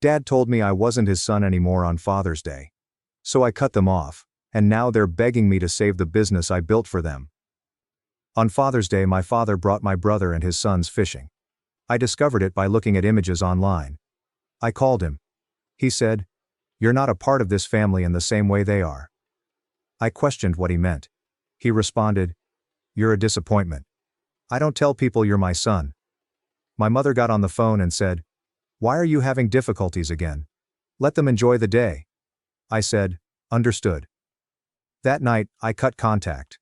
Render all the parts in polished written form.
Dad told me I wasn't his son anymore on Father's Day. So I cut them off, and now they're begging me to save the business I built for them. On Father's Day, my father brought my brother and his sons fishing. I discovered it by looking at images online. I called him. He said, "You're not a part of this family in the same way they are." I questioned what he meant. He responded, "You're a disappointment. I don't tell people you're my son." My mother got on the phone and said, "Why are you having difficulties again? Let them enjoy the day." I said, "Understood." That night, I cut contact.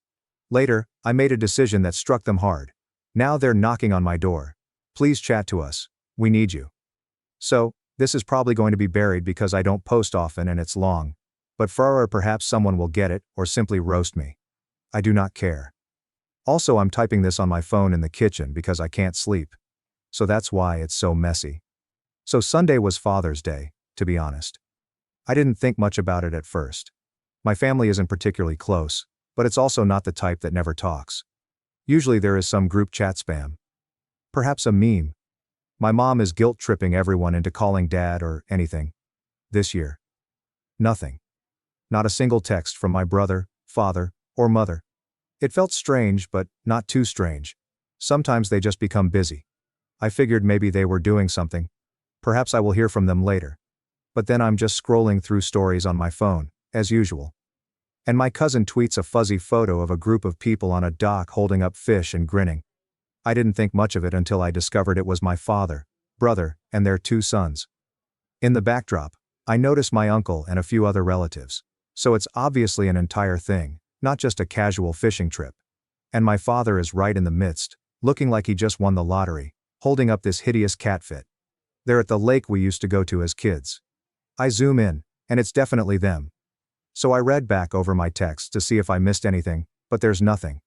Later, I made a decision that struck them hard. Now they're knocking on my door. "Please chat to us. We need you." So, this is probably going to be buried because I don't post often and it's long. But or perhaps someone will get it or simply roast me. I do not care. Also, I'm typing this on my phone in the kitchen because I can't sleep. So that's why it's so messy. So Sunday was Father's Day, to be honest. I didn't think much about it at first. My family isn't particularly close, but it's also not the type that never talks. Usually there is some group chat spam. Perhaps a meme. My mom is guilt-tripping everyone into calling Dad or anything. This year. Nothing. Not a single text from my brother, father, or mother. It felt strange, but not too strange. Sometimes they just become busy. I figured maybe they were doing something. Perhaps I will hear from them later. But then I'm just scrolling through stories on my phone, as usual. And my cousin tweets a fuzzy photo of a group of people on a dock holding up fish and grinning. I didn't think much of it until I discovered it was my father, brother, and their 2 sons. In the backdrop, I notice my uncle and a few other relatives. So it's obviously an entire thing, not just a casual fishing trip. And my father is right in the midst, looking like he just won the lottery, holding up this hideous catfit. They're at the lake we used to go to as kids. I zoom in, and it's definitely them. So I read back over my text to see if I missed anything, but there's nothing.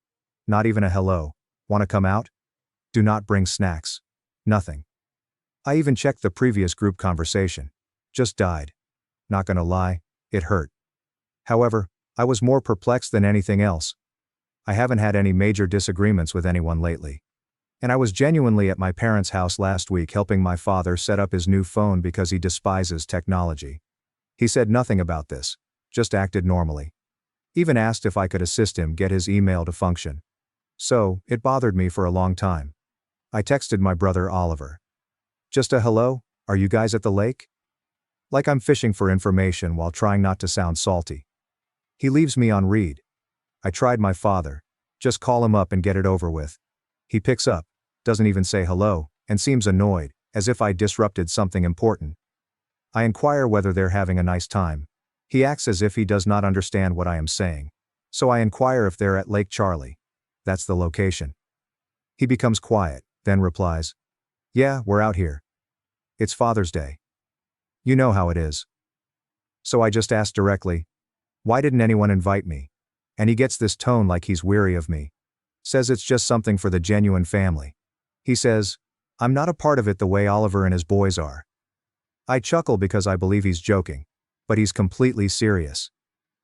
Not even a hello. "Wanna come out? Do not bring snacks." Nothing. I even checked the previous group conversation. Just died. Not gonna lie, it hurt. However, I was more perplexed than anything else. I haven't had any major disagreements with anyone lately. And I was genuinely at my parents' house last week helping my father set up his new phone because he despises technology. He said nothing about this, just acted normally. Even asked if I could assist him get his email to function. So, it bothered me for a long time. I texted my brother Oliver. "Just a hello, are you guys at the lake?" Like I'm fishing for information while trying not to sound salty. He leaves me on read. I tried my father. Just call him up and get it over with. He picks up, doesn't even say hello, and seems annoyed, as if I disrupted something important. I inquire whether they're having a nice time. He acts as if he does not understand what I am saying. So I inquire if they're at Lake Charlie. That's the location. He becomes quiet, then replies, "Yeah, we're out here. It's Father's Day. You know how it is." So I just ask directly, "Why didn't anyone invite me?" And he gets this tone like he's weary of me. Says it's just something for the genuine family. He says, "I'm not a part of it the way Oliver and his boys are." I chuckle because I believe he's joking. But he's completely serious.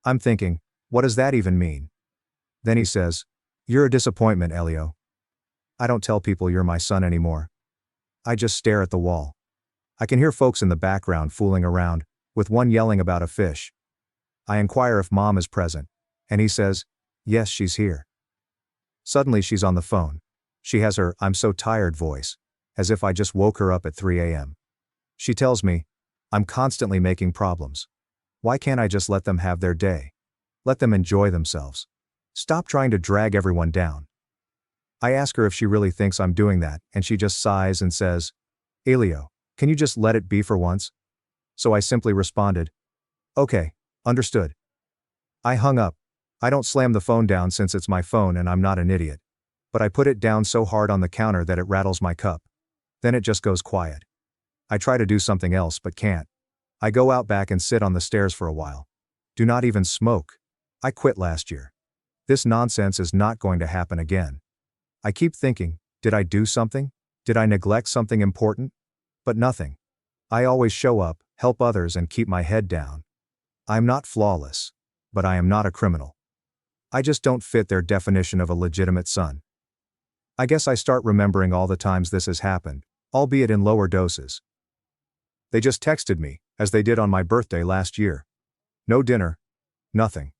I'm thinking, what does that even mean? Then he says, "You're a disappointment, Elio. I don't tell people you're my son anymore." I just stare at the wall. I can hear folks in the background fooling around, with one yelling about a fish. I inquire if Mom is present, and he says, "Yes, she's here." Suddenly she's on the phone. She has her "I'm so tired" voice, as if I just woke her up at 3 a.m. She tells me, "I'm constantly making problems. Why can't I just let them have their day? Let them enjoy themselves. Stop trying to drag everyone down." I ask her if she really thinks I'm doing that, and she just sighs and says, "Elio, can you just let it be for once?" So I simply responded, "Okay, understood." I hung up. I don't slam the phone down since it's my phone and I'm not an idiot. But I put it down so hard on the counter that it rattles my cup. Then it just goes quiet. I try to do something else but can't. I go out back and sit on the stairs for a while. Do not even smoke. I quit last year. This nonsense is not going to happen again. I keep thinking, did I do something? Did I neglect something important? But nothing. I always show up, help others and keep my head down. I'm not flawless. But I am not a criminal. I just don't fit their definition of a legitimate son. I guess I start remembering all the times this has happened, albeit in lower doses. They just texted me, as they did on my birthday last year. No dinner. Nothing.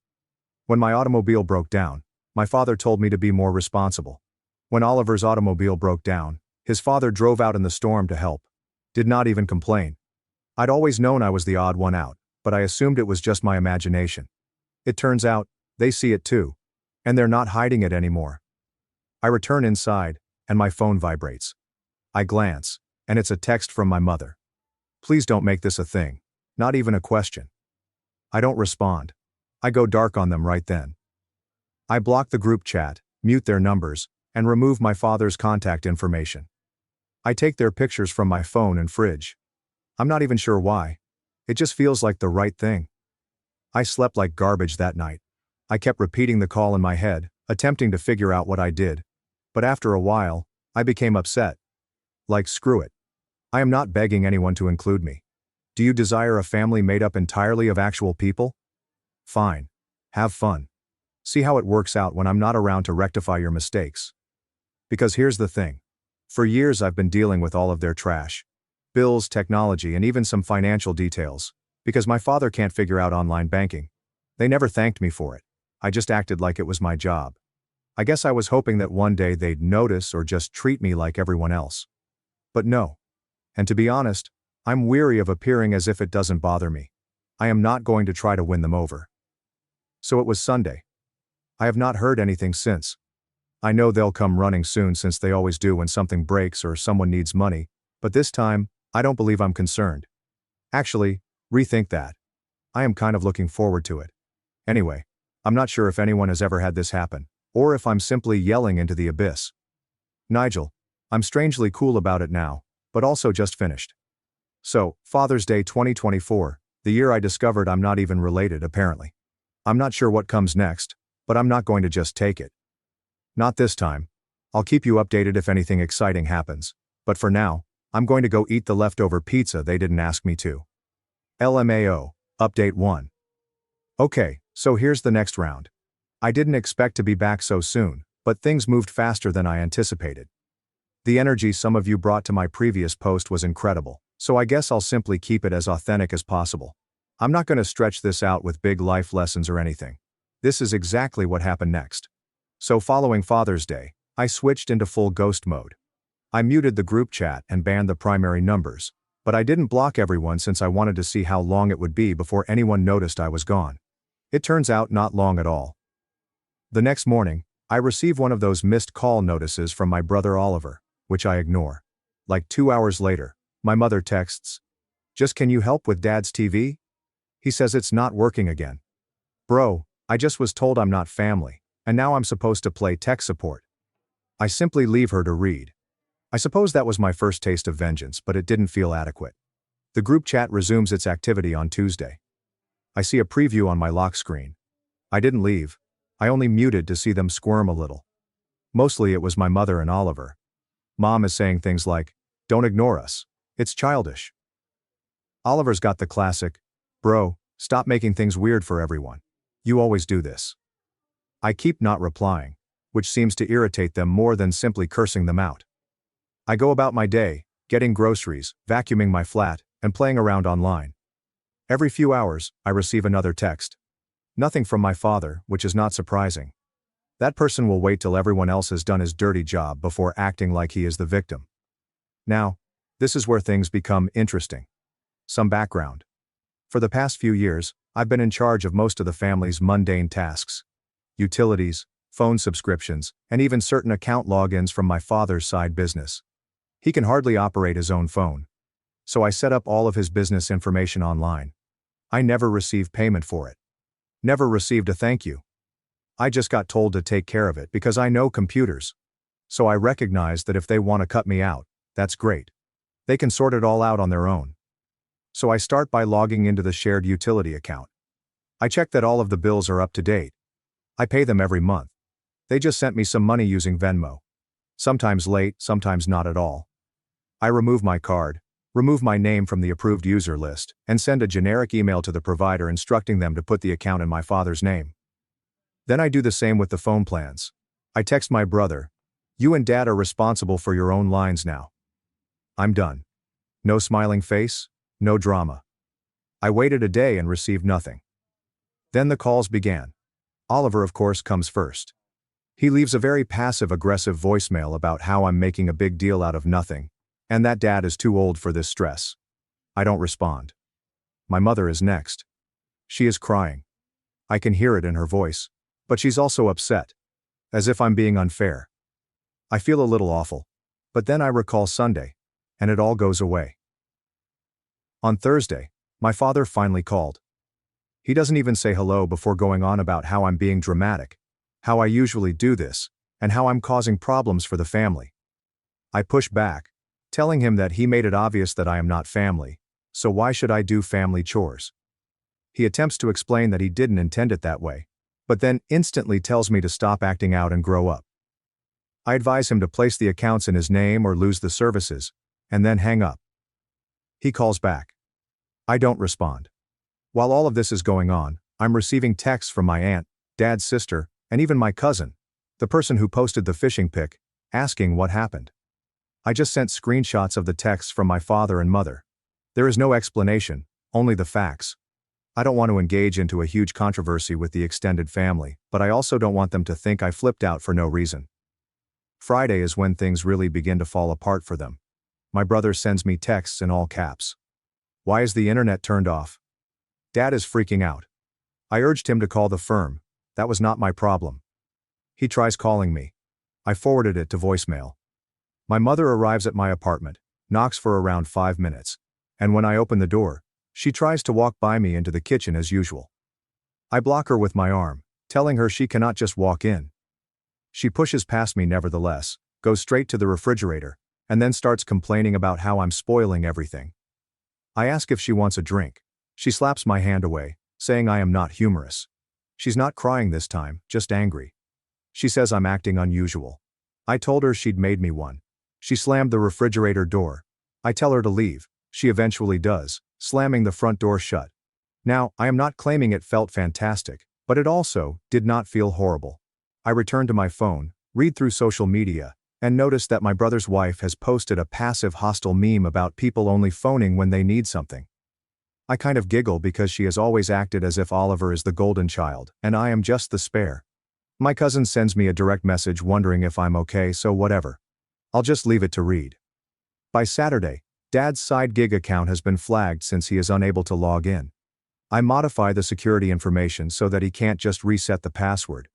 When my automobile broke down, my father told me to be more responsible. When Oliver's automobile broke down, his father drove out in the storm to help. Did not even complain. I'd always known I was the odd one out, but I assumed it was just my imagination. It turns out, they see it too. And they're not hiding it anymore. I return inside, and my phone vibrates. I glance, and it's a text from my mother. Please don't make this a thing. Not even a question. I don't respond. I go dark on them right then. I block the group chat, mute their numbers, and remove my father's contact information. I take their pictures from my phone and fridge. I'm not even sure why. It just feels like the right thing. I slept like garbage that night. I kept repeating the call in my head, attempting to figure out what I did. But after a while, I became upset. Like, screw it. I am not begging anyone to include me. Do you desire a family made up entirely of actual people? Fine. Have fun. See how it works out when I'm not around to rectify your mistakes. Because here's the thing. For years I've been dealing with all of their trash. Bills, technology, and even some financial details. Because my father can't figure out online banking. They never thanked me for it. I just acted like it was my job. I guess I was hoping that one day they'd notice or just treat me like everyone else. But no. And to be honest, I'm weary of appearing as if it doesn't bother me. I am not going to try to win them over. So it was Sunday. I have not heard anything since. I know they'll come running soon since they always do when something breaks or someone needs money, but this time, I don't believe I'm concerned. Actually, rethink that. I am kind of looking forward to it. Anyway, I'm not sure if anyone has ever had this happen, or if I'm simply yelling into the abyss. Nigel, I'm strangely cool about it now, but also just finished. So, Father's Day 2024, the year I discovered I'm not even related apparently. I'm not sure what comes next, but I'm not going to just take it. Not this time. I'll keep you updated if anything exciting happens, but for now, I'm going to go eat the leftover pizza they didn't ask me to. LMAO, Update 1. Okay, so here's the next round. I didn't expect to be back so soon, but things moved faster than I anticipated. The energy some of you brought to my previous post was incredible, so I guess I'll simply keep it as authentic as possible. I'm not going to stretch this out with big life lessons or anything. This is exactly what happened next. So following Father's Day, I switched into full ghost mode. I muted the group chat and banned the primary numbers, but I didn't block everyone since I wanted to see how long it would be before anyone noticed I was gone. It turns out not long at all. The next morning, I receive one of those missed call notices from my brother Oliver, which I ignore. Like 2 hours later, my mother texts, "Just can you help with Dad's TV? He says it's not working again." Bro, I just was told I'm not family, and now I'm supposed to play tech support. I simply leave her to read. I suppose that was my first taste of vengeance, but it didn't feel adequate. The group chat resumes its activity on Tuesday. I see a preview on my lock screen. I didn't leave. I only muted to see them squirm a little. Mostly it was my mother and Oliver. Mom is saying things like, "Don't ignore us. It's childish." Oliver's got the classic, "Bro, stop making things weird for everyone. You always do this." I keep not replying, which seems to irritate them more than simply cursing them out. I go about my day, getting groceries, vacuuming my flat, and playing around online. Every few hours, I receive another text. Nothing from my father, which is not surprising. That person will wait till everyone else has done his dirty job before acting like he is the victim. Now, this is where things become interesting. Some background. For the past few years, I've been in charge of most of the family's mundane tasks. Utilities, phone subscriptions, and even certain account logins from my father's side business. He can hardly operate his own phone. So I set up all of his business information online. I never received payment for it. Never received a thank you. I just got told to take care of it because I know computers. So I recognize that if they want to cut me out, that's great. They can sort it all out on their own. So I start by logging into the shared utility account. I check that all of the bills are up to date. I pay them every month. They just sent me some money using Venmo. Sometimes late, sometimes not at all. I remove my card, remove my name from the approved user list, and send a generic email to the provider instructing them to put the account in my father's name. Then I do the same with the phone plans. I text my brother, "You and Dad are responsible for your own lines now." I'm done. No smiling face, No drama. I waited a day and received nothing. Then the calls began. Oliver, of course, comes first. He leaves a very passive-aggressive voicemail about how I'm making a big deal out of nothing, and that Dad is too old for this stress. I don't respond. My mother is next. She is crying. I can hear it in her voice, but she's also upset, as if I'm being unfair. I feel a little awful, but then I recall Sunday, and it all goes away. On Thursday, my father finally called. He doesn't even say hello before going on about how I'm being dramatic, how I usually do this, and how I'm causing problems for the family. I push back, telling him that he made it obvious that I am not family, so why should I do family chores? He attempts to explain that he didn't intend it that way, but then instantly tells me to stop acting out and grow up. I advise him to place the accounts in his name or lose the services, and then hang up. He calls back. I don't respond. While all of this is going on, I'm receiving texts from my aunt, Dad's sister, and even my cousin, the person who posted the fishing pic, asking what happened. I just sent screenshots of the texts from my father and mother. There is no explanation, only the facts. I don't want to engage into a huge controversy with the extended family, but I also don't want them to think I flipped out for no reason. Friday is when things really begin to fall apart for them. My brother sends me texts in all caps. Why is the internet turned off? Dad is freaking out. I urged him to call the firm. That was not my problem. He tries calling me. I forwarded it to voicemail. My mother arrives at my apartment, knocks for around 5 minutes, and when I open the door, she tries to walk by me into the kitchen as usual. I block her with my arm, telling her she cannot just walk in. She pushes past me nevertheless, goes straight to the refrigerator, and then starts complaining about how I'm spoiling everything. I ask if she wants a drink. She slaps my hand away, saying I am not humorous. She's not crying this time, just angry. She says I'm acting unusual. I told her she'd made me one. She slammed the refrigerator door. I tell her to leave. She eventually does, slamming the front door shut. Now, I am not claiming it felt fantastic, but it also did not feel horrible. I return to my phone, read through social media, and notice that my brother's wife has posted a passive hostile meme about people only phoning when they need something. I kind of giggle because she has always acted as if Oliver is the golden child, and I am just the spare. My cousin sends me a direct message wondering if I'm okay, so whatever. I'll just leave it to read. By Saturday, Dad's side gig account has been flagged since he is unable to log in. I modify the security information so that he can't just reset the password.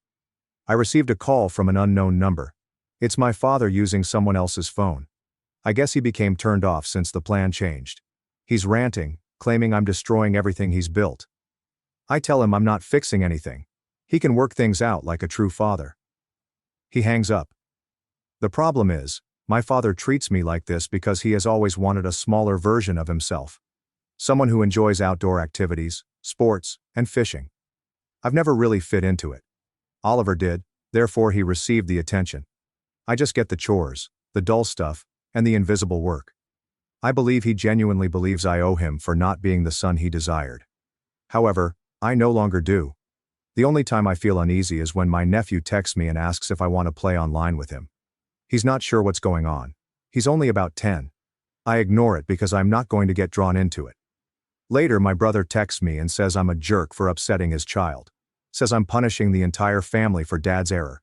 I received a call from an unknown number. It's my father using someone else's phone. I guess he became turned off since the plan changed. He's ranting, claiming I'm destroying everything he's built. I tell him I'm not fixing anything. He can work things out like a true father. He hangs up. The problem is, my father treats me like this because he has always wanted a smaller version of himself. Someone who enjoys outdoor activities, sports, and fishing. I've never really fit into it. Oliver did, therefore he received the attention. I just get the chores, the dull stuff, and the invisible work. I believe he genuinely believes I owe him for not being the son he desired. However, I no longer do. The only time I feel uneasy is when my nephew texts me and asks if I want to play online with him. He's not sure what's going on. He's only about 10. I ignore it because I'm not going to get drawn into it. Later, my brother texts me and says I'm a jerk for upsetting his child. Says I'm punishing the entire family for Dad's error.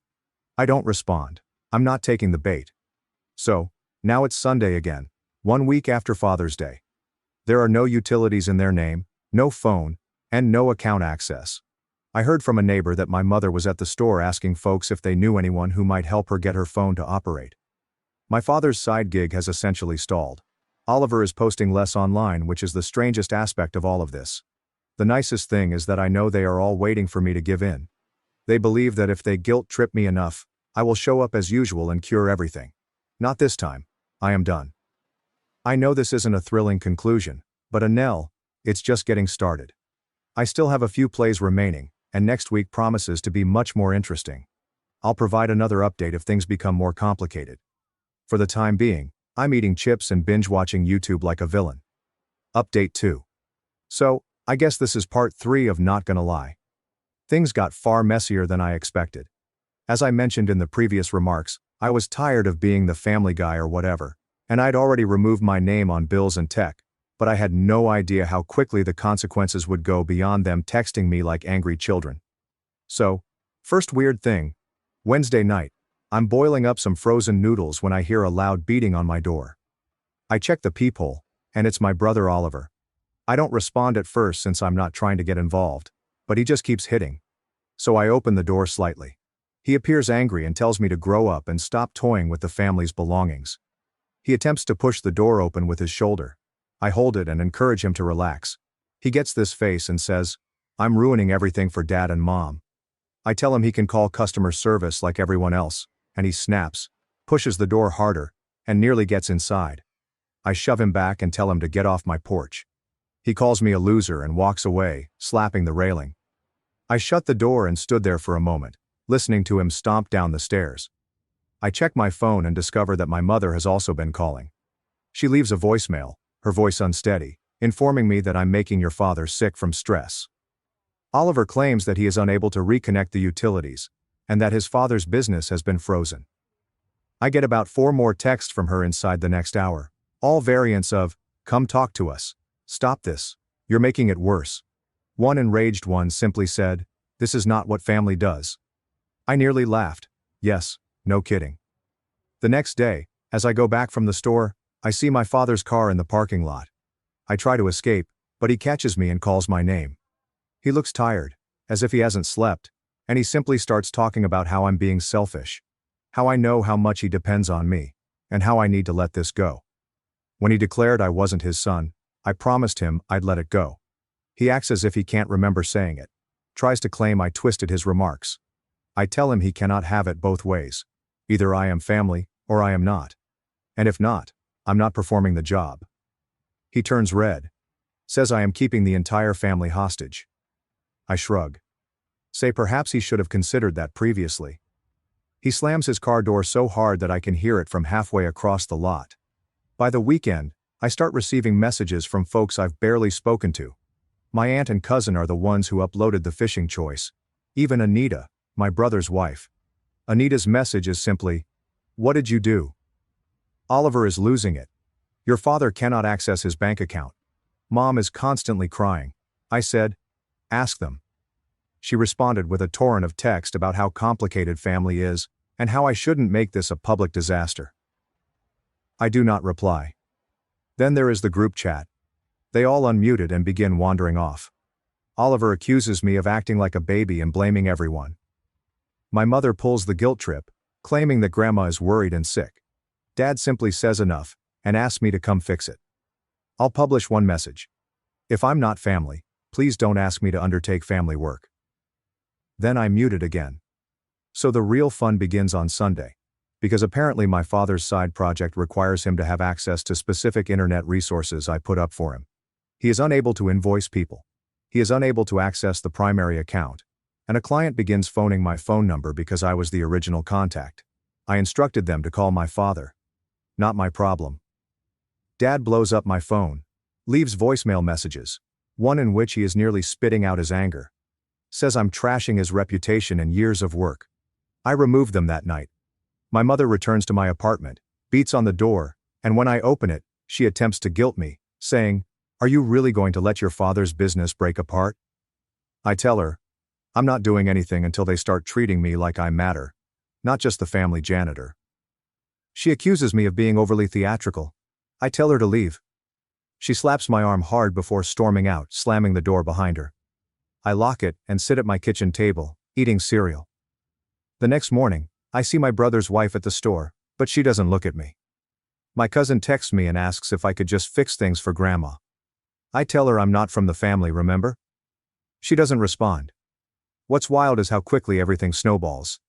I don't respond. I'm not taking the bait. So, now it's Sunday again, 1 week after Father's Day. There are no utilities in their name, no phone, and no account access. I heard from a neighbor that my mother was at the store asking folks if they knew anyone who might help her get her phone to operate. My father's side gig has essentially stalled. Oliver is posting less online, which is the strangest aspect of all of this. The nicest thing is that I know they are all waiting for me to give in. They believe that if they guilt trip me enough, I will show up as usual and cure everything. Not this time. I am done. I know this isn't a thrilling conclusion, but it's just getting started. I still have a few plays remaining, and next week promises to be much more interesting. I'll provide another update if things become more complicated. For the time being, I'm eating chips and binge-watching YouTube like a villain. Update 2. So, I guess this is part 3 of Not Gonna Lie. Things got far messier than I expected. As I mentioned in the previous remarks, I was tired of being the family guy or whatever, and I'd already removed my name on bills and tech, but I had no idea how quickly the consequences would go beyond them texting me like angry children. So, first weird thing. Wednesday night. I'm boiling up some frozen noodles when I hear a loud beating on my door. I check the peephole, and it's my brother Oliver. I don't respond at first since I'm not trying to get involved, but he just keeps hitting. So I open the door slightly. He appears angry and tells me to grow up and stop toying with the family's belongings. He attempts to push the door open with his shoulder. I hold it and encourage him to relax. He gets this face and says, "I'm ruining everything for Dad and Mom." I tell him he can call customer service like everyone else, and he snaps, pushes the door harder, and nearly gets inside. I shove him back and tell him to get off my porch. He calls me a loser and walks away, slapping the railing. I shut the door and stood there for a moment, listening to him stomp down the stairs. I check my phone and discover that my mother has also been calling. She leaves a voicemail, her voice unsteady, informing me that I'm making your father sick from stress. Oliver claims that he is unable to reconnect the utilities, and that his father's business has been frozen. I get about 4 more texts from her inside the next hour, all variants of, "Come talk to us. Stop this. You're making it worse." One enraged one simply said, "This is not what family does." I nearly laughed. Yes, no kidding. The next day, as I go back from the store, I see my father's car in the parking lot. I try to escape, but he catches me and calls my name. He looks tired, as if he hasn't slept, and he simply starts talking about how I'm being selfish, how I know how much he depends on me, and how I need to let this go. When he declared I wasn't his son, I promised him I'd let it go. He acts as if he can't remember saying it, tries to claim I twisted his remarks. I tell him he cannot have it both ways. Either I am family, or I am not. And if not, I'm not performing the job. He turns red. Says I am keeping the entire family hostage. I shrug. Say perhaps he should have considered that previously. He slams his car door so hard that I can hear it from halfway across the lot. By the weekend, I start receiving messages from folks I've barely spoken to. My aunt and cousin are the ones who uploaded the fishing choice. Even Anita, my brother's wife. Anita's message is simply, "What did you do?" Oliver is losing it. "Your father cannot access his bank account. Mom is constantly crying." I said, "Ask them." She responded with a torrent of text about how complicated family is, and how I shouldn't make this a public disaster. I do not reply. Then there is the group chat. They all unmuted and begin wandering off. Oliver accuses me of acting like a baby and blaming everyone. My mother pulls the guilt trip, claiming that Grandma is worried and sick. Dad simply says enough, and asks me to come fix it. I'll publish one message. If I'm not family, please don't ask me to undertake family work. Then I muted again. So the real fun begins on Sunday. Because apparently my father's side project requires him to have access to specific internet resources I put up for him. He is unable to invoice people. He is unable to access the primary account. And a client begins phoning my phone number because I was the original contact. I instructed them to call my father. Not my problem. Dad blows up my phone. Leaves voicemail messages. One in which he is nearly spitting out his anger. Says I'm trashing his reputation and years of work. I remove them that night. My mother returns to my apartment, beats on the door, and when I open it, she attempts to guilt me, saying, "Are you really going to let your father's business break apart?" I tell her, I'm not doing anything until they start treating me like I matter, not just the family janitor. She accuses me of being overly theatrical. I tell her to leave. She slaps my arm hard before storming out, slamming the door behind her. I lock it and sit at my kitchen table, eating cereal. The next morning, I see my brother's wife at the store, but she doesn't look at me. My cousin texts me and asks if I could just fix things for Grandma. I tell her I'm not from the family, remember? She doesn't respond. What's wild is how quickly everything snowballs.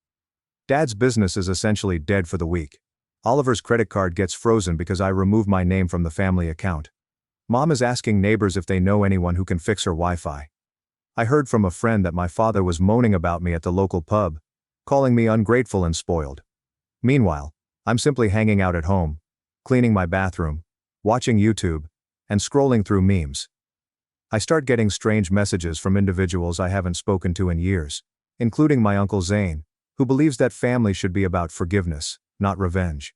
Dad's business is essentially dead for the week. Oliver's credit card gets frozen because I remove my name from the family account. Mom is asking neighbors if they know anyone who can fix her Wi-Fi. I heard from a friend that my father was moaning about me at the local pub, calling me ungrateful and spoiled. Meanwhile, I'm simply hanging out at home, cleaning my bathroom, watching YouTube, and scrolling through memes. I start getting strange messages from individuals I haven't spoken to in years, including my Uncle Zane, who believes that family should be about forgiveness, not revenge.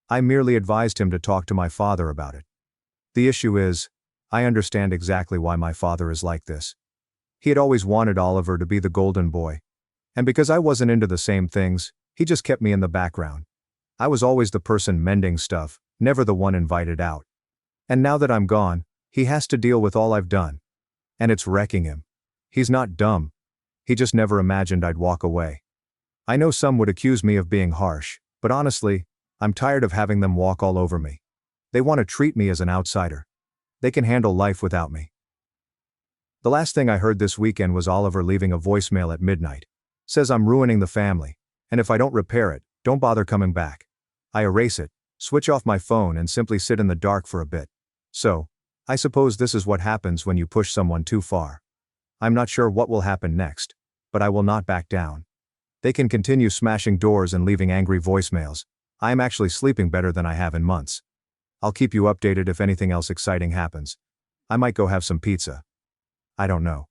I merely advised him to talk to my father about it. The issue is, I understand exactly why my father is like this. He had always wanted Oliver to be the golden boy. And because I wasn't into the same things, he just kept me in the background. I was always the person mending stuff, never the one invited out. And now that I'm gone, he has to deal with all I've done. And it's wrecking him. He's not dumb. He just never imagined I'd walk away. I know some would accuse me of being harsh, but honestly, I'm tired of having them walk all over me. They want to treat me as an outsider. They can handle life without me. The last thing I heard this weekend was Oliver leaving a voicemail at midnight. Says I'm ruining the family, and if I don't repair it, don't bother coming back. I erase it, switch off my phone and simply sit in the dark for a bit. So, I suppose this is what happens when you push someone too far. I'm not sure what will happen next, but I will not back down. They can continue smashing doors and leaving angry voicemails. I am actually sleeping better than I have in months. I'll keep you updated if anything else exciting happens. I might go have some pizza. I don't know.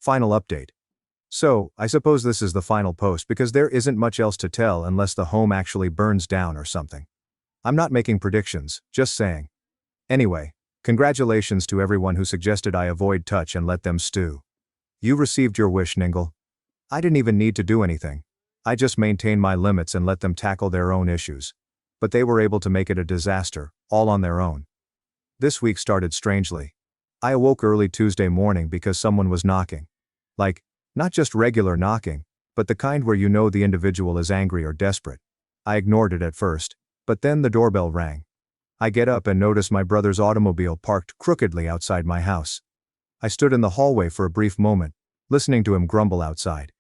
Final update. So, I suppose this is the final post because there isn't much else to tell unless the home actually burns down or something. I'm not making predictions, just saying. Anyway, congratulations to everyone who suggested I avoid touch and let them stew. You received your wish, Ningle. I didn't even need to do anything. I just maintained my limits and let them tackle their own issues. But they were able to make it a disaster, all on their own. This week started strangely. I awoke early Tuesday morning because someone was knocking. Like, not just regular knocking, but the kind where you know the individual is angry or desperate. I ignored it at first, but then the doorbell rang. I get up and notice my brother's automobile parked crookedly outside my house. I stood in the hallway for a brief moment, listening to him grumble outside.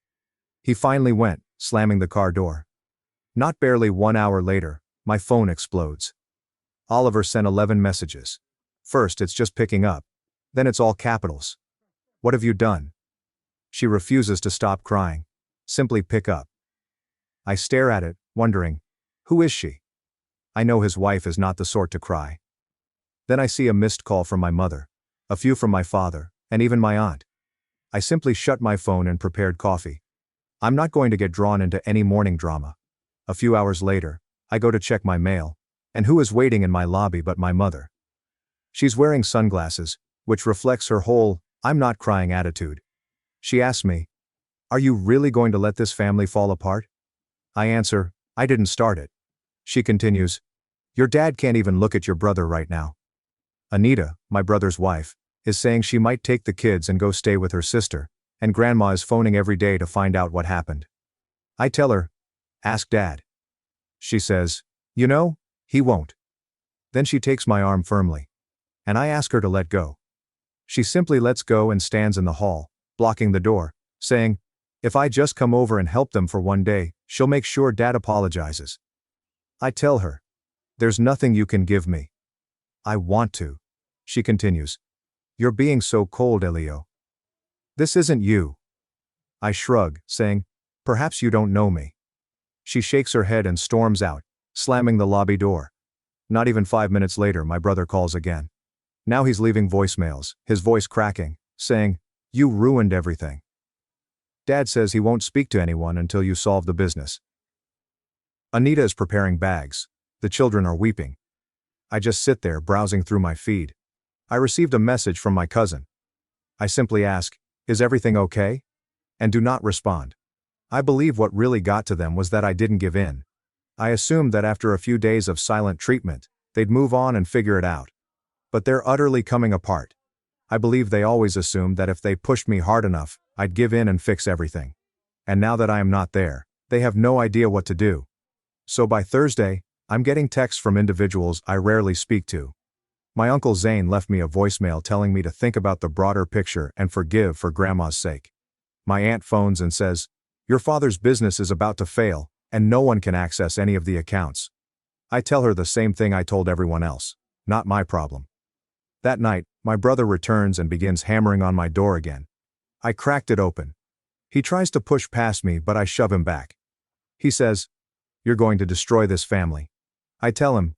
He finally went, slamming the car door. Not barely 1 hour later, my phone explodes. Oliver sent 11 messages. First it's just picking up. Then it's all capitals. What have you done? She refuses to stop crying. Simply pick up. I stare at it, wondering, who is she? I know his wife is not the sort to cry. Then I see a missed call from my mother, a few from my father, and even my aunt. I simply shut my phone and prepared coffee. I'm not going to get drawn into any morning drama. A few hours later, I go to check my mail, and who is waiting in my lobby but my mother? She's wearing sunglasses, which reflects her whole, I'm not crying attitude. She asks me, "Are you really going to let this family fall apart?" I answer, "I didn't start it." She continues, "Your dad can't even look at your brother right now." Anita, my brother's wife, is saying she might take the kids and go stay with her sister, and grandma is phoning every day to find out what happened. I tell her, "Ask Dad." She says, "You know, he won't." Then she takes my arm firmly. And I ask her to let go. She simply lets go and stands in the hall, blocking the door, saying, "If I just come over and help them for one day, she'll make sure Dad apologizes." I tell her, "There's nothing you can give me." "I want to." She continues, "You're being so cold, Elio. This isn't you." I shrug, saying, "Perhaps you don't know me." She shakes her head and storms out, slamming the lobby door. Not even 5 minutes later, my brother calls again. Now he's leaving voicemails, his voice cracking, saying, "You ruined everything." Dad says he won't speak to anyone until you solve the business. Anita is preparing bags. The children are weeping. I just sit there browsing through my feed. I received a message from my cousin. I simply ask, "Is everything okay?" and do not respond. I believe what really got to them was that I didn't give in. I assumed that after a few days of silent treatment, they'd move on and figure it out. But they're utterly coming apart. I believe they always assumed that if they pushed me hard enough, I'd give in and fix everything. And now that I am not there, they have no idea what to do. So by Thursday, I'm getting texts from individuals I rarely speak to. My Uncle Zane left me a voicemail telling me to think about the broader picture and forgive for Grandma's sake. My aunt phones and says, "Your father's business is about to fail, and no one can access any of the accounts." I tell her the same thing I told everyone else. Not my problem. That night, my brother returns and begins hammering on my door again. I cracked it open. He tries to push past me, but I shove him back. He says, "You're going to destroy this family." I tell him,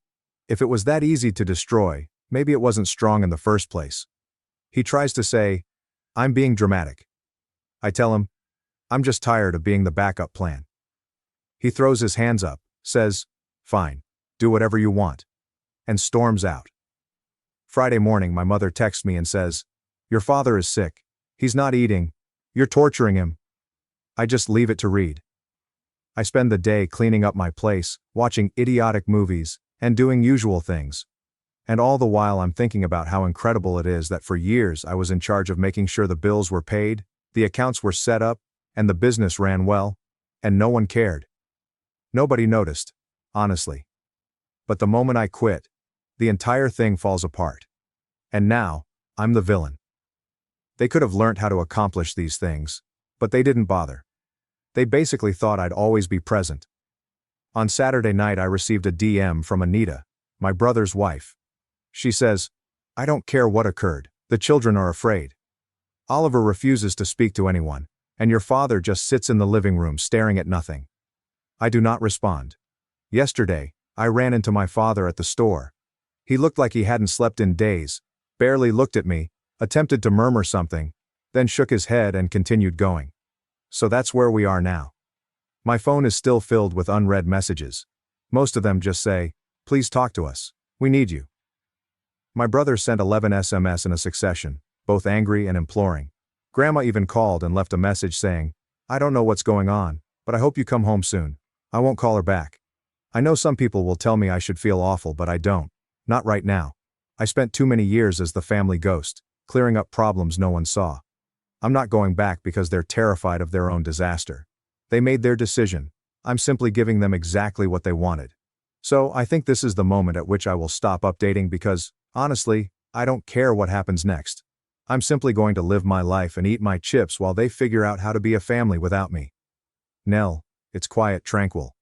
if it was that easy to destroy, maybe it wasn't strong in the first place. He tries to say, I'm being dramatic. I tell him, I'm just tired of being the backup plan. He throws his hands up, says, "Fine, do whatever you want," and storms out. Friday morning, my mother texts me and says, "Your father is sick. He's not eating. You're torturing him." I just leave it to read. I spend the day cleaning up my place, watching idiotic movies, and doing usual things. And all the while I'm thinking about how incredible it is that for years I was in charge of making sure the bills were paid, the accounts were set up, and the business ran well, and no one cared. Nobody noticed, honestly. But the moment I quit, the entire thing falls apart. And now, I'm the villain. They could have learnt how to accomplish these things, but they didn't bother. They basically thought I'd always be present. On Saturday night I received a DM from Anita, my brother's wife. She says, "I don't care what occurred, the children are afraid. Oliver refuses to speak to anyone, and your father just sits in the living room staring at nothing." I do not respond. Yesterday, I ran into my father at the store. He looked like he hadn't slept in days, barely looked at me, attempted to murmur something, then shook his head and continued going. So that's where we are now. My phone is still filled with unread messages. Most of them just say, "Please talk to us. We need you." My brother sent 11 SMS in a succession, both angry and imploring. Grandma even called and left a message saying, "I don't know what's going on, but I hope you come home soon. I won't call her back." I know some people will tell me I should feel awful, but I don't. Not right now. I spent too many years as the family ghost, clearing up problems no one saw. I'm not going back because they're terrified of their own disaster. They made their decision. I'm simply giving them exactly what they wanted. So I think this is the moment at which I will stop updating because, honestly, I don't care what happens next. I'm simply going to live my life and eat my chips while they figure out how to be a family without me. Nell, it's quiet, tranquil.